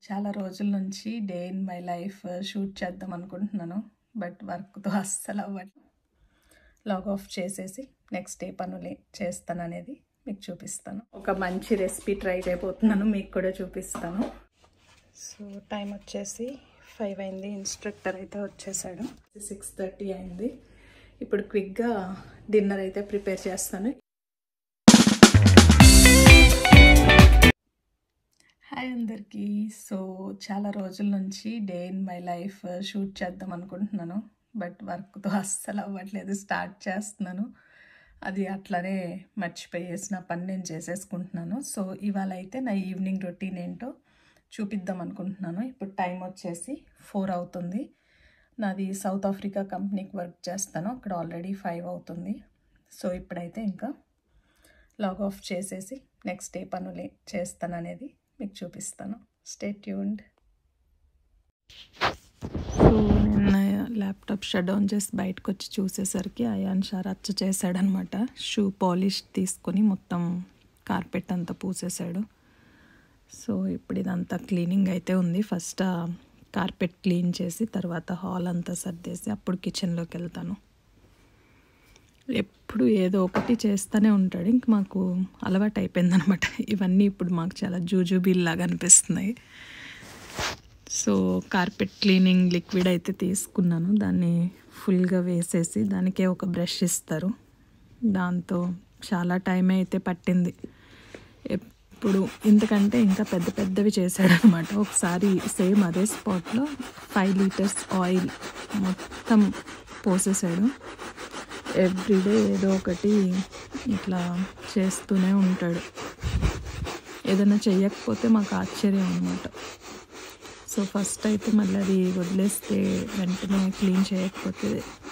చాలా రోజుల నుంచి day in my life shoot చేద్దాం అనుకుంటున్నాను. బట్ వర్క్‌తో అస్సలు అవ్వట్లేదు. లాగ్ ఆఫ్ చేసేసి నెక్స్ట్ డే పనులు చేస్తాననేది మీకు చూపిస్తాను. ఒక మంచి రెసిపీ ట్రై చేయబోతున్నాను, మీకు కూడా చూపిస్తాను. సో టైం వచ్చేసి 5 అయింది. ఇన్స్ట్రక్టర్ అయితే వచ్చేసాడు. 6:30 అయింది. ఇప్పుడు క్విక్గా డిన్నర్ అయితే ప్రిపేర్ చేస్తాను. హాయ్ అందరికీ. సో చాలా రోజుల నుంచి day in my life shoot చేద్దాం అనుకుంటున్నాను. బట్ వర్క్తో అస్సలు అవ్వట్లేదు. స్టార్ట్ చేస్తున్నాను, అది అట్లానే మర్చిపోయేసి నా పని నేను చేసేసుకుంటున్నాను. సో ఇవాళ అయితే నా ఈవినింగ్ రొటీన్ ఏంటో చూపిద్దాం అనుకుంటున్నాను. ఇప్పుడు టైం వచ్చేసి 4 అవుతుంది. నాది సౌత్ ఆఫ్రికా కంపెనీకి వర్క్ చేస్తాను. అక్కడ ఆల్రెడీ 5 అవుతుంది. సో ఇప్పుడైతే ఇంకా లాగ్ ఆఫ్ చేసేసి నెక్స్ట్ డే పనులు చేస్తాననేది మీకు చూపిస్తాను. Stay tuned. సో నిన్న ల్యాప్టాప్ షట్ డౌన్ చేసి బయటకు వచ్చి చూసేసరికి అయాన్ షా రచ్చ చేశాడనమాట. షూ పాలిష్ తీసుకొని మొత్తం కార్పెట్ అంతా పూసేశాడు. సో ఇప్పుడు ఇదంతా క్లీనింగ్ అయితే ఉంది. ఫస్ట్ కార్పెట్ క్లీన్ చేసి తర్వాత హాల్ అంతా సర్దేసి అప్పుడు కిచెన్లోకి వెళ్తాను. ఎప్పుడు ఏదో ఒకటి చేస్తూనే ఉంటాడు. ఇంక మాకు అలవాటు అయిపోయిందనమాట. ఇవన్నీ ఇప్పుడు మాకు చాలా జూజుబీల్లాగా అనిపిస్తున్నాయి. సో కార్పెట్ క్లీనింగ్ లిక్విడ్ అయితే తీసుకున్నాను. దాన్ని ఫుల్గా వేసేసి దానికే ఒక బ్రష్ ఇస్తారు. దాంతో చాలా టైం అయితే పట్టింది. ఎప్పుడు ఇంతకంటే ఇంకా పెద్ద పెద్దవి చేశాడనమాట. ఒకసారి సేమ్ అదే స్పాట్లో 5 లీటర్స్ ఆయిల్ మొత్తం పోసేసాడు. ఎవ్రీడే ఏదో ఒకటి ఇట్లా చేస్తూనే ఉంటాడు. ఏదైనా చెయ్యకపోతే మాకు ఆశ్చర్యం అనమాట. సో ఫస్ట్ అయితే మళ్ళీ అది వదిలేస్తే వెంటనే క్లీన్ చేయకపోతే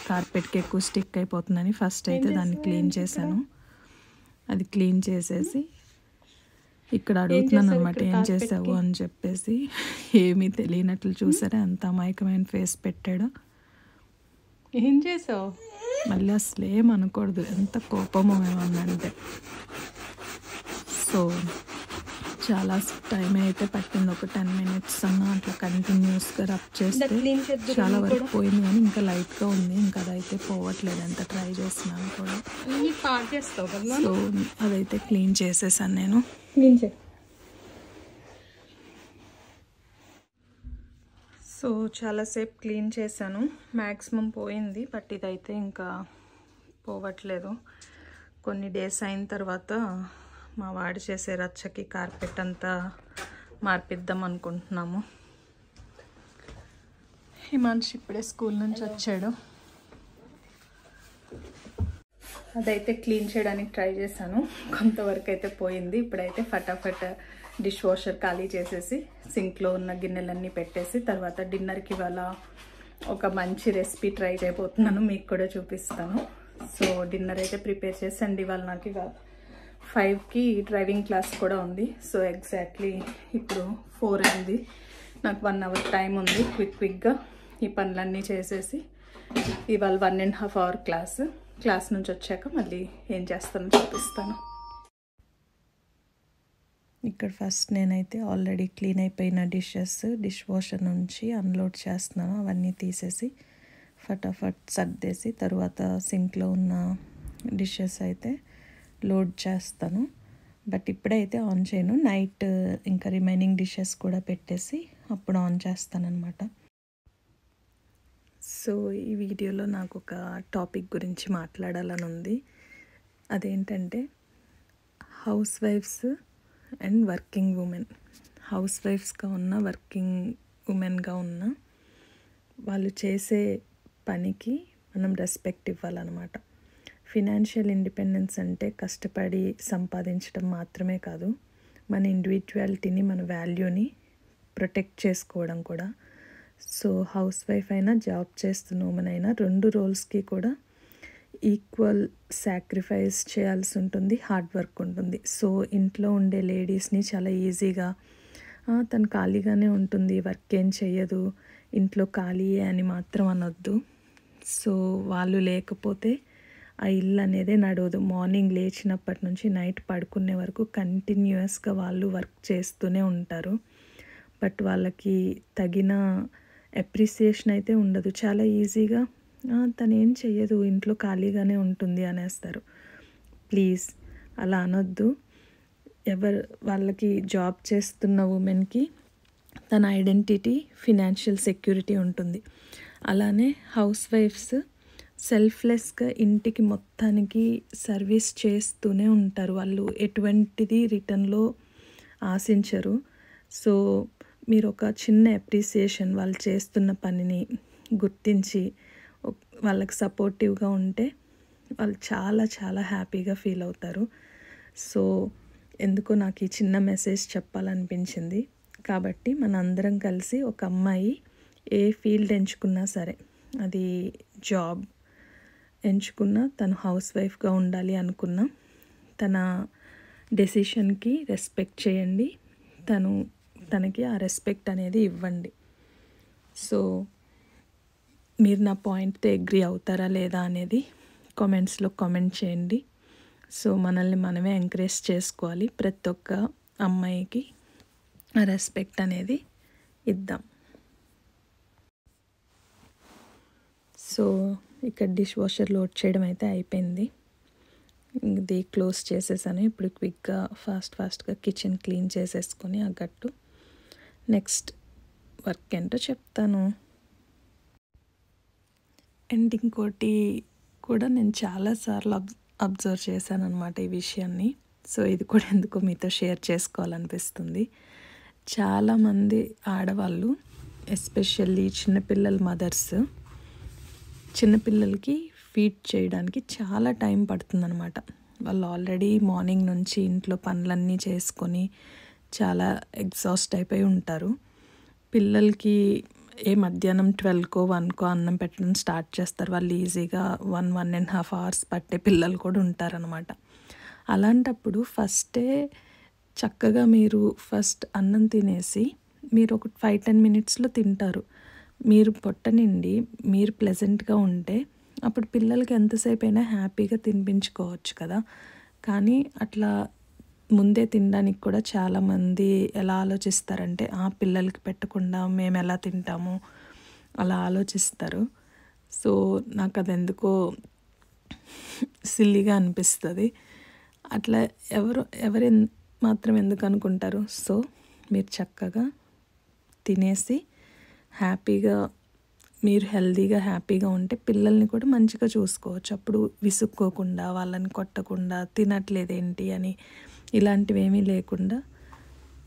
కార్పెట్కి ఎక్కువ స్టిక్ అయిపోతుందని ఫస్ట్ అయితే దాన్ని క్లీన్ చేశాను. అది క్లీన్ చేసేసి ఇక్కడ అడుగుతున్నాను అనమాట, ఏం చేసావు అని చెప్పేసి. ఏమీ తెలియనట్లు చూసారా ఎంత అమాయకమైన ఫేస్ పెట్టాడు. ఏం చేసావు? మళ్ళీ అసలు ఏం అనకూడదు, ఎంత కోపమో ఏమన్నంటే. సో చాలా టైం అయితే పట్టింది. ఒక 10 minutes అన్నా అట్లా కంటిన్యూస్గా రబ్ చేస్తే చాలా వరకు పోయింది. కానీ ఇంకా లైట్గా ఉంది. ఇంకా అదైతే పోవట్లేదు, ఎంత ట్రై చేస్తున్నాను కూడా. సో అదైతే క్లీన్ చేసేసాను నేను. సో చాలాసేపు క్లీన్ చేశాను. మ్యాక్సిమం పోయింది. బట్ ఇదైతే ఇంకా పోవట్లేదు. కొన్ని డేస్ అయిన తర్వాత మా వాడు చేసే రచ్చకి కార్పెట్ అంతా మార్పిద్దాం అనుకుంటున్నాము. హిమాన్షి ఇప్పుడే స్కూల్ నుంచి వచ్చాడు. అదైతే క్లీన్ చేయడానికి ట్రై చేశాను. కొంతవరకు అయితే పోయింది. ఇప్పుడైతే ఫటాఫట్ డిష్ వాషర్ ఖాళీ చేసేసి సింక్లో ఉన్న గిన్నెలన్నీ పెట్టేసి తర్వాత డిన్నర్కి ఇవాళ ఒక మంచి రెసిపీ ట్రై చేయబోతున్నాను, మీకు కూడా చూపిస్తాను. సో డిన్నర్ అయితే ప్రిపేర్ చేసండి. ఇవాళ నాకు ఇవాళ 5కి డ్రైవింగ్ క్లాస్ కూడా ఉంది. సో ఎగ్జాక్ట్లీ ఇప్పుడు 4 అయింది. నాకు 1 hour టైం ఉంది. క్విక్గా ఈ పనులన్నీ చేసేసి ఇవాళ 1.5 hour క్లాస్ నుంచి వచ్చాక మళ్ళీ ఏం చేస్తానో చూపిస్తాను. ఇక్కడ ఫస్ట్ నేనైతే ఆల్రెడీ క్లీన్ అయిపోయిన డిష్ వాషర్ నుంచి అన్లోడ్ చేస్తున్నాను. అవన్నీ తీసేసి ఫటాఫట్ సర్దేసి తర్వాత సింక్లో ఉన్న డిషెస్ అయితే లోడ్ చేస్తాను. బట్ ఇప్పుడైతే ఆన్ చేయను. నైట్ ఇంకా రిమైనింగ్ డిషెస్ కూడా పెట్టేసి అప్పుడు ఆన్ చేస్తానన్నమాట. సో ఈ వీడియోలో నాకు ఒక టాపిక్ గురించి మాట్లాడాలని ఉంది. అదేంటంటే హౌస్ వైఫ్స్ అండ్ వర్కింగ్ ఉమెన్. హౌస్ వైఫ్స్గా ఉన్న, వర్కింగ్ ఉమెన్గా ఉన్న వాళ్ళు చేసే పనికి మనం రెస్పెక్ట్ ఇవ్వాలన్నమాట. ఫినాన్షియల్ ఇండిపెండెన్స్ అంటే కష్టపడి సంపాదించడం మాత్రమే కాదు, మన ఇండివిజువాలిటీని, మన వాల్యూని ప్రొటెక్ట్ చేసుకోవడం కూడా. సో హౌస్ వైఫ్ అయినా, జాబ్ చేస్తున్న ఉమెన్ అయినా 2 రోల్స్కి కూడా ఈక్వల్ సాక్రిఫైస్ చేయాల్సి ఉంటుంది, హార్డ్ వర్క్ ఉంటుంది. సో ఇంట్లో ఉండే లేడీస్ని చాలా ఈజీగా తను ఖాళీగానే ఉంటుంది, వర్క్ ఏం చెయ్యదు, ఇంట్లో ఖాళీయే అని మాత్రం అనొద్దు. సో వాళ్ళు లేకపోతే ఆ ఇల్లు అనేదే నడవదు. మార్నింగ్ లేచినప్పటి నుంచి నైట్ పడుకునే వరకు కంటిన్యూస్గా వాళ్ళు వర్క్ చేస్తూనే ఉంటారు. బట్ వాళ్ళకి తగిన అప్రిసియేషన్ అయితే ఉండదు. చాలా ఈజీగా తను ఏం చెయ్యదు, ఇంట్లో ఖాళీగానే ఉంటుంది అనేస్తారు. ప్లీజ్ అలా అనొద్దు. వాళ్ళకి జాబ్ చేస్తున్న ఉమెన్కి తన ఐడెంటిటీ, ఫినాన్షియల్ సెక్యూరిటీ ఉంటుంది. అలానే హౌస్ వైఫ్స్ సెల్ఫ్లెస్గా ఇంటికి మొత్తానికి సర్వీస్ చేస్తూనే ఉంటారు. వాళ్ళు ఎటువంటిది రిటర్న్లో ఆశించరు. సో మీరు ఒక చిన్న అప్రిసియేషన్ వాళ్ళు చేస్తున్న పనిని గుర్తించి వాళ్ళకి సపోర్టివ్గా ఉంటే వాళ్ళు చాలా చాలా హ్యాపీగా ఫీల్ అవుతారు. సో ఎందుకో నాకు ఈ చిన్న మెసేజ్ చెప్పాలనిపించింది. కాబట్టి మన అందరం కలిసి ఒక అమ్మాయి ఏ ఫీల్డ్ ఎంచుకున్నా సరే, అది జాబ్ ఎంచుకున్నా, తను హౌస్ వైఫ్గా ఉండాలి అనుకున్నా, తన డెసిషన్కి రెస్పెక్ట్ చేయండి. తనకి ఆ రెస్పెక్ట్ అనేది ఇవ్వండి. సో మీరు నా పాయింట్తో అగ్రీ అవుతారా లేదా అనేది కామెంట్స్లో కామెంట్ చేయండి. సో మనల్ని మనమే ఎంకరేజ్ చేసుకోవాలి. ప్రతి ఒక్క అమ్మాయికి ఆ రెస్పెక్ట్ అనేది ఇద్దాం. సో ఇక్కడ డిష్ వాషర్ లోడ్ చేయడం అయితే అయిపోయింది. ఇది క్లోజ్ చేసేసాను. ఇప్పుడు క్విక్గా ఫాస్ట్గా కిచెన్ క్లీన్ చేసేసుకొని ఆ గట్టు నెక్స్ట్ వర్క్ ఏంటో చెప్తాను. అండ్ ఇంకోటి కూడా నేను చాలాసార్లు అబ్జర్వ్ చేశాను అనమాట ఈ విషయాన్ని. సో ఇది కూడా ఎందుకో మీతో షేర్ చేసుకోవాలనిపిస్తుంది. చాలామంది ఆడవాళ్ళు, ఎస్పెషల్లీ చిన్నపిల్లల మదర్స్, చిన్నపిల్లలకి ఫీడ్ చేయడానికి చాలా టైం పడుతుందన్నమాట. వాళ్ళు ఆల్రెడీ మార్నింగ్ నుంచి ఇంట్లో పనులన్నీ చేసుకొని చాలా ఎగ్జాస్ట్ అయిపోయి ఉంటారు. పిల్లలకి మధ్యాహ్నం 12కో 1కో అన్నం పెట్టడం స్టార్ట్ చేస్తారు. వాళ్ళు ఈజీగా 1.5 hours పట్టే పిల్లలు కూడా ఉంటారనమాట. అలాంటప్పుడు ఫస్టే చక్కగా మీరు ఫస్ట్ అన్నం తినేసి మీరు ఒక 5-10 minutesలో తింటారు. మీరు పొట్ట నిండి మీరు ప్లెజెంట్గా ఉంటే అప్పుడు పిల్లలకి ఎంతసేపు అయినా హ్యాపీగా తినిపించుకోవచ్చు కదా. కానీ అట్లా ముందే తినడానికి కూడా చాలామంది ఎలా ఆలోచిస్తారంటే, పిల్లలకి పెట్టకుండా మేము ఎలా తింటాము అలా ఆలోచిస్తారు. సో నాకు అది ఎందుకో సిల్లీగా అనిపిస్తుంది. అట్లా ఎవరు మాత్రం ఎందుకు అనుకుంటారు. సో మీరు చక్కగా తినేసి హ్యాపీగా, మీరు హెల్తీగా హ్యాపీగా ఉంటే పిల్లల్ని కూడా మంచిగా చూసుకోవచ్చు. అప్పుడు విసుక్కోకుండా, వాళ్ళని కొట్టకుండా, తినట్లేదేంటి అని ఇలాంటివి ఏమీ లేకుండా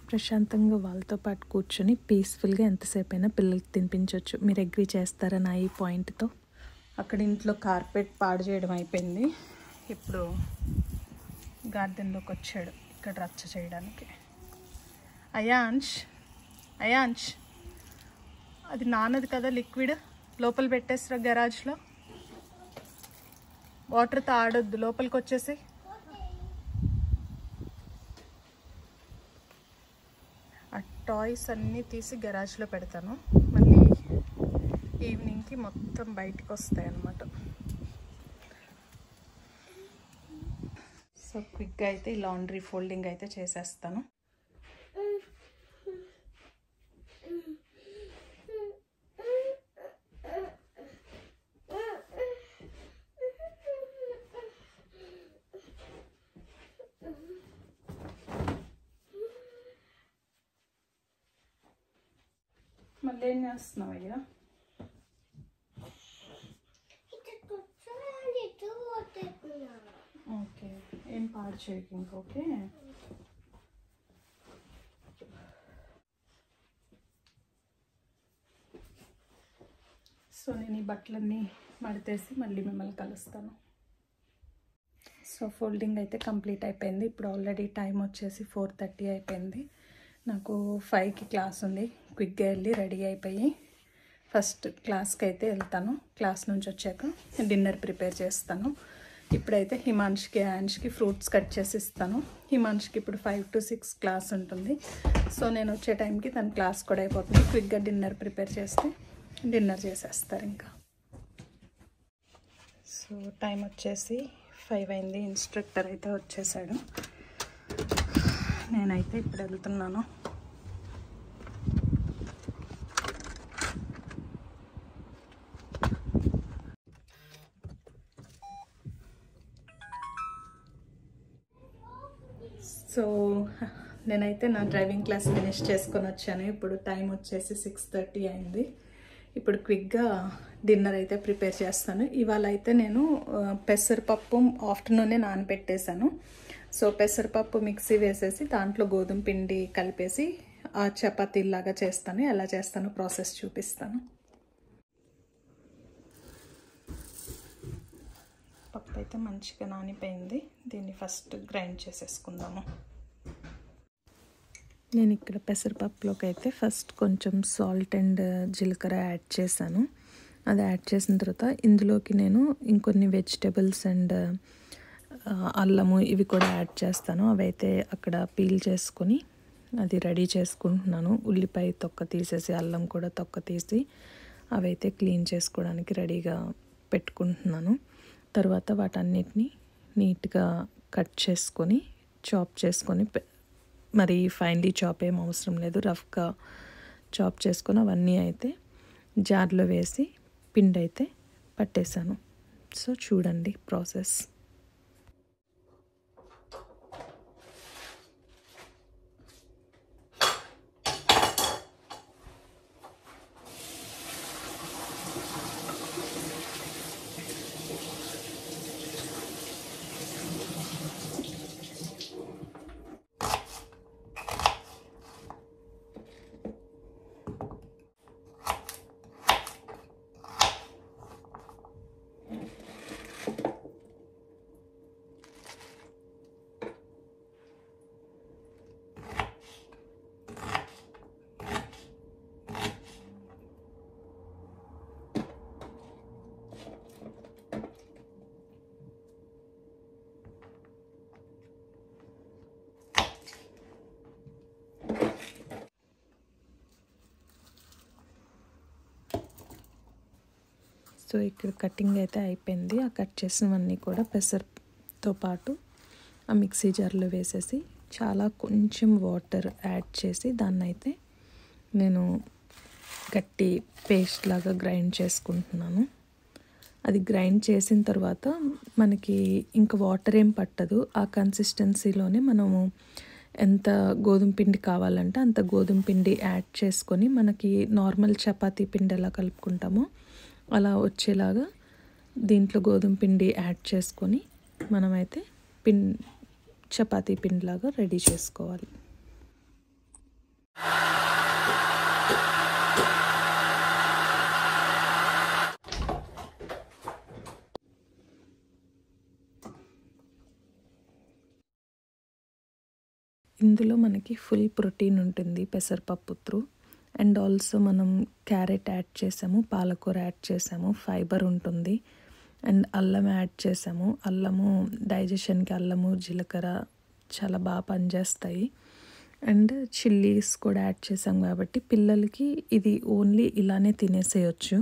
ప్రశాంతంగా వాళ్ళతో పాటు కూర్చొని పీస్ఫుల్గా ఎంతసేపు అయినా పిల్లలకి తినిపించవచ్చు. మీరు అగ్రీ చేస్తారా నా ఈ పాయింట్తో? అక్కడ ఇంట్లో కార్పెట్ పాడు చేయడం అయిపోయింది. ఇప్పుడు గార్డెన్లోకి వచ్చాడు ఇక్కడ రచ్చ చేయడానికి. అయాంష్ అది నానది కదా లిక్విడ్, లోపల పెట్టేసిరా గరాజ్లో. వాటర్తో ఆడొద్దు, లోపలికి వచ్చేసి. ఆ టాయ్స్ అన్నీ తీసి గరాజ్లో పెడతాను. మళ్ళీ ఈవినింగ్కి మొత్తం బయటకు వస్తాయి అన్నమాట. సో క్విక్గా అయితే ఈ లాండ్రీ ఫోల్డింగ్ అయితే చేసేస్తాను. మళ్ళీ ఏం చేస్తున్నావు అయ్యా? ఓకే, ఏం పాడు చేయకు ఇంక. ఓకే, సో నేను ఈ బట్టలన్నీ మడితేసి మళ్ళీ మిమ్మల్ని కలుస్తాను. సో ఫోల్డింగ్ అయితే కంప్లీట్ అయిపోయింది. ఇప్పుడు ఆల్రెడీ టైం వచ్చేసి 4:30 అయిపోయింది. నాకు 5కి క్లాస్ ఉంది. క్విక్గా వెళ్ళి రెడీ అయిపోయి ఫస్ట్ క్లాస్కి అయితే వెళ్తాను. క్లాస్ నుంచి వచ్చాక డిన్నర్ ప్రిపేర్ చేస్తాను. ఇప్పుడైతే హిమాన్ష్కి, యాన్ష్కి ఫ్రూట్స్ కట్ చేసి ఇస్తాను. హిమాన్ష్కి ఇప్పుడు 5 to 6 క్లాస్ ఉంటుంది. సో నేను వచ్చే టైంకి తన క్లాస్ కూడా అయిపోతుంది. క్విక్గా డిన్నర్ ప్రిపేర్ చేస్తే డిన్నర్ చేసేస్తారు ఇంకా. సో టైం వచ్చేసి 5 అయింది. ఇన్స్ట్రక్టర్ అయితే వచ్చేసాడు. నేనైతే ఇప్పుడు వెళ్తున్నాను. సో నేనైతే నా డ్రైవింగ్ క్లాస్ ఫినిష్ చేసుకొని వచ్చాను. ఇప్పుడు టైం వచ్చేసి 6:30 అయింది. ఇప్పుడు క్విక్గా డిన్నర్ అయితే ప్రిపేర్ చేస్తాను. ఇవాళ అయితే నేను పెసరపప్పు ఆఫ్టర్నూనే నానబెట్టేశాను. సో పెసరపప్పు మిక్సీ వేసేసి దాంట్లో గోధుమ పిండి కలిపేసి చపాతీలాగా చేస్తాను. ఎలా చేస్తానో ప్రాసెస్ చూపిస్తాను. పప్పు అయితే మంచిగా నానిపోయింది. దీన్ని ఫస్ట్ గ్రైండ్ చేసేసుకుందాము. నేను ఇక్కడ పెసరపప్పులోకి అయితే ఫస్ట్ కొంచెం సాల్ట్ అండ్ జీలకర్ర యాడ్ చేశాను. అది యాడ్ చేసిన తర్వాత ఇందులోకి నేను ఇంకొన్ని వెజిటబుల్స్ అండ్ అల్లము ఇవి కూడా యాడ్ చేస్తాను. అవైతే అక్కడ పీల్ చేసుకొని అది రెడీ చేసుకుంటున్నాను. ఉల్లిపాయ తొక్క తీసేసి అల్లం కూడా తొక్క తీసి అవైతే క్లీన్ చేసుకోవడానికి రెడీగా పెట్టుకుంటున్నాను. తర్వాత వాటన్నిటిని నీట్గా కట్ చేసుకొని చాప్ చేసుకొని, మరి ఫైన్లీ చాప్ ఏం అవసరం లేదు, రఫ్గా చాప్ చేసుకొని అవన్నీ అయితే జార్లో వేసి పిండి అయితే పట్టేశాను. సో చూడండి ప్రాసెస్. సో ఇక్కడ కటింగ్ అయితే అయిపోయింది. ఆ కట్ చేసినవన్నీ కూడా పెసరతో పాటు ఆ మిక్సీ జార్లో వేసేసి చాలా కొంచెం వాటర్ యాడ్ చేసి దాన్ని అయితే నేను గట్టి పేస్ట్ లాగా గ్రైండ్ చేసుకుంటున్నాను. అది గ్రైండ్ చేసిన తర్వాత మనకి ఇంకా వాటర్ ఏం పట్టదు. ఆ కన్సిస్టెన్సీలోనే మనము ఎంత గోధుమ పిండి కావాలంటే అంత గోధుమ పిండి యాడ్ చేసుకొని మనకి నార్మల్ చపాతీ పిండి ఎలా కలుపుకుంటామో అలా వచ్చేలాగా దీంట్లో గోధుమ పిండి యాడ్ చేసుకొని మనమైతే చపాతీ పిండిలాగా రెడీ చేసుకోవాలి. ఇందులో మనకి ఫుల్ ప్రోటీన్ ఉంటుంది పెసరపప్పు త్రూ. అండ్ ఆల్సో మనం క్యారెట్ యాడ్ చేసాము, పాలకూర యాడ్ చేసాము, ఫైబర్ ఉంటుంది. అండ్ అల్లం యాడ్ చేసాము. అల్లము డైజెషన్కి అల్లము జీలకర్ర చాలా బాగా పనిచేస్తాయి. అండ్ చిల్లీస్ కూడా యాడ్ చేసాం కాబట్టి పిల్లలకి ఇది ఓన్లీ ఇలానే తినేసేయచ్చు.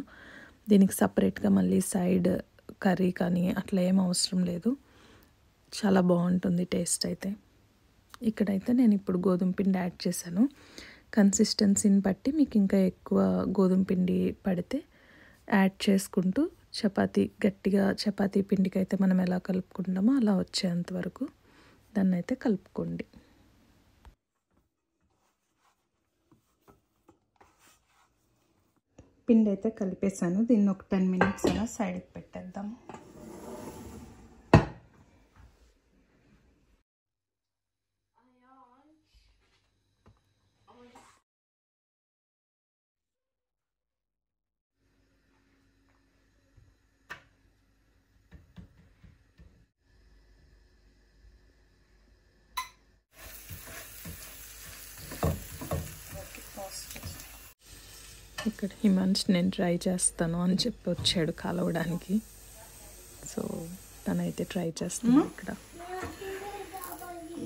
దీనికి సపరేట్గా మళ్ళీ సైడ్ కర్రీ కానీ అట్లా ఏం అవసరం లేదు. చాలా బాగుంటుంది టేస్ట్ అయితే. ఇక్కడైతే నేను ఇప్పుడు గోధుమ పిండి యాడ్ చేశాను. కన్సిస్టెన్సీని బట్టి మీకు ఇంకా ఎక్కువ గోధుమ పిండి పడితే యాడ్ చేసుకుంటూ గట్టిగా చపాతీ పిండికి అయితే మనం ఎలా కలుపుకుంటామో అలా వచ్చేంత వరకు దాన్ని అయితే కలుపుకోండి. పిండి అయితే కలిపేసాను. దీన్ని ఒక 10 minutes అలా సైడ్కి పెట్టేద్దాము. ఇక్కడ హిమాంష్ నేను ట్రై చేస్తాను అని చెప్పి వచ్చాడు కలవడానికి. సో తనైతే ట్రై చేస్తాను. ఇక్కడ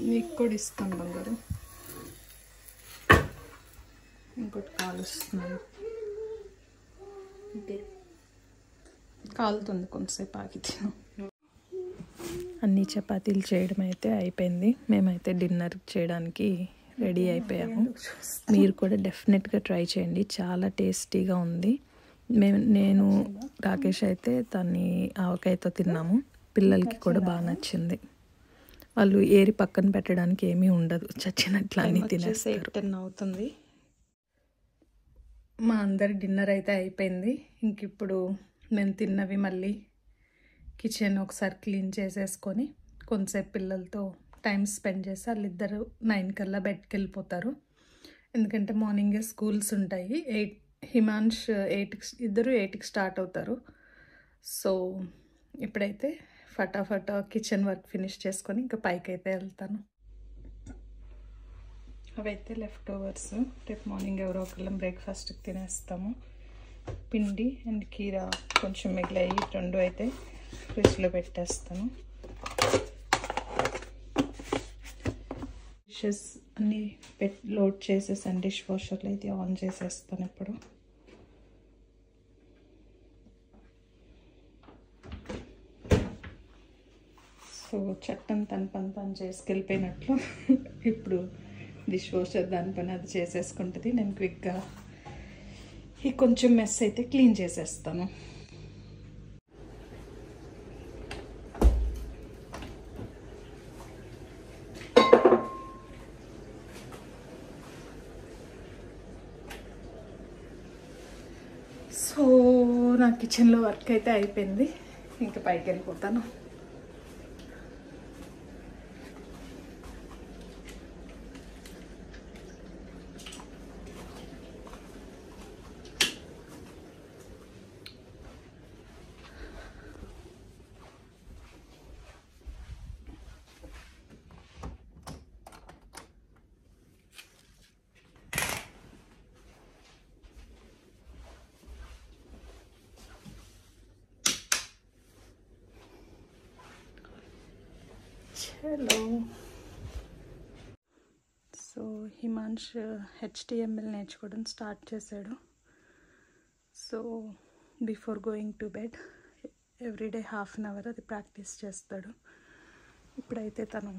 నీకు కూడా ఇస్తాను బంగారు. ఇంకోటి కాలుస్తున్నాను. కాలుతుంది, కొంతసేపు ఆగి తిను. అన్ని చపాతీలు చేయడం అయితే అయిపోయింది. మేమైతే డిన్నర్ చేయడానికి రెడీ అయిపోయాము. మీరు కూడా డెఫినెట్గా ట్రై చేయండి, చాలా టేస్టీగా ఉంది. నేను రాకేష్ అయితే దాన్ని ఆవకాయతో తిన్నాము. పిల్లలకి కూడా బాగా నచ్చింది. వాళ్ళు ఏరి పక్కన పెట్టడానికి ఏమీ ఉండదు, చచ్చినట్లు అన్నీ తినేస్తారు. 8:10 అవుతుంది. మా అందరి డిన్నర్ అయితే అయిపోయింది. ఇంక ఇప్పుడు మేము తిన్నవి మళ్ళీ కిచెన్ ఒకసారి క్లీన్ చేసేసుకొని కొంతసేపు పిల్లలతో టైం స్పెండ్ చేసి వాళ్ళిద్దరు 9 కల్లా బెడ్కి వెళ్ళిపోతారు. ఎందుకంటే మార్నింగే స్కూల్స్ ఉంటాయి. హిమాంష్ 8కి, ఇద్దరు 8కి స్టార్ట్ అవుతారు. సో ఇప్పుడైతే ఫటాఫట్ కిచెన్ వర్క్ ఫినిష్ చేసుకొని ఇంకా పైకి అయితే వెళ్తాను. అవైతే లెఫ్ట్ ఓవర్స్, రేపు మార్నింగ్ ఎవరో ఒకళ్ళం బ్రేక్ఫాస్ట్కి తినేస్తాము. పిండి అండ్ కీరా కొంచెం మిగిలాయి, 2 అయితే ఫ్రిడ్జ్లో పెట్టేస్తాను. డిషెస్ అన్నీ లోడ్ చేసేసాను, డిష్ వాషర్లో అయితే ఆన్ చేసేస్తాను ఇప్పుడు. సో చట్టం తన పని తను చేసుకెళ్ళిపోయినట్లు ఇప్పుడు డిష్ వాషర్ దాని పని అది చేసేసుకుంటుంది. నేను క్విక్గా ఈ కొంచెం మెస్ అయితే క్లీన్ చేసేస్తాను. సో నా కిచెన్లో వర్క్ అయితే అయిపోయింది, ఇంకా పైకి వెళ్ళిపోతాను. హలో. సో హిమాంష్ HTML నేర్చుకోవడం స్టార్ట్ చేశాడు. So before going to bed everyday ½ an hour అది ప్రాక్టీస్ చేస్తాడు. ఇప్పుడైతే తను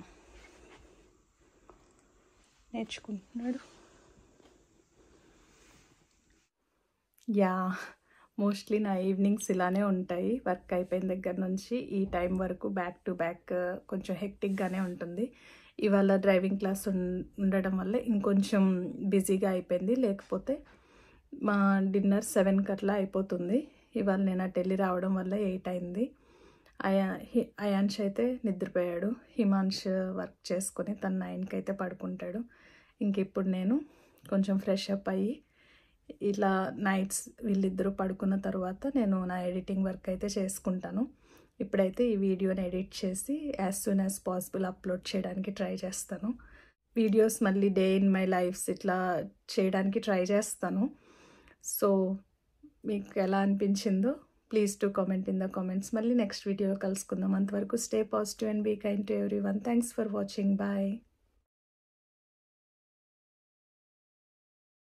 నేర్చుకుంటున్నాడు. యా, మోస్ట్లీ నా ఈవినింగ్స్ ఇలానే ఉంటాయి. వర్క్ అయిపోయిన దగ్గర నుంచి ఈ టైం వరకు బ్యాక్ టు బ్యాక్ కొంచెం హెక్టిక్గానే ఉంటుంది. ఇవాళ డ్రైవింగ్ క్లాస్ ఉండడం వల్ల ఇంకొంచెం బిజీగా అయిపోయింది, లేకపోతే మా డిన్నర్ 7కి అట్లా అయిపోతుంది. ఇవాళ నేను అటు వెళ్ళి రావడం వల్ల 8 అయింది. అయాన్ష్ అయితే నిద్రపోయాడు. హిమాంష్ వర్క్ చేసుకొని తను 9కి అయితే పడుకుంటాడు. ఇంక ఇప్పుడు నేను కొంచెం ఫ్రెష్ అప్ అయ్యి ఇలా నైట్స్ వీళ్ళిద్దరూ పడుకున్న తర్వాత నేను నా ఎడిటింగ్ వర్క్ అయితే చేసుకుంటాను. ఇప్పుడైతే ఈ వీడియోని ఎడిట్ చేసి as soon as possible upload చేయడానికి ట్రై చేస్తాను. వీడియోస్ మళ్ళీ డే ఇన్ మై లైఫ్స్ ఇట్లా చేయడానికి ట్రై చేస్తాను. సో మీకు ఎలా అనిపించిందో please to comment in the comments. మళ్ళీ నెక్స్ట్ వీడియో కలుసుకుందాం. అంతవరకు stay positive and be kind to everyone. Thanks for watching. Bye.